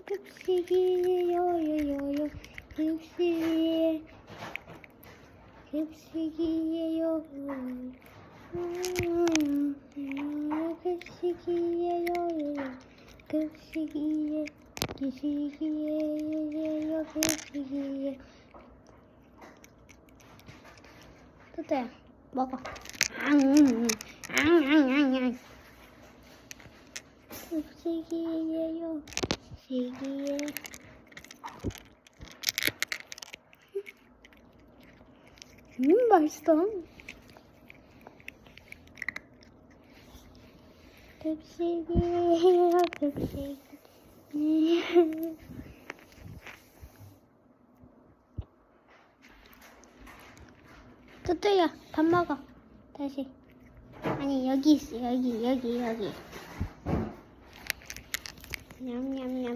급식이에요, 요요요. 급식이에요. 급식이에요. 급식이에요. 급식이에요. 급식이에요. 급식이에요. 또또야 먹어. 급식이에요. 급식이에요. 맛있어. 급식이에요. 급식이에요. 또또야 밥 먹어. 다시. 아니 여기 있어. 여기. 냠냠냠.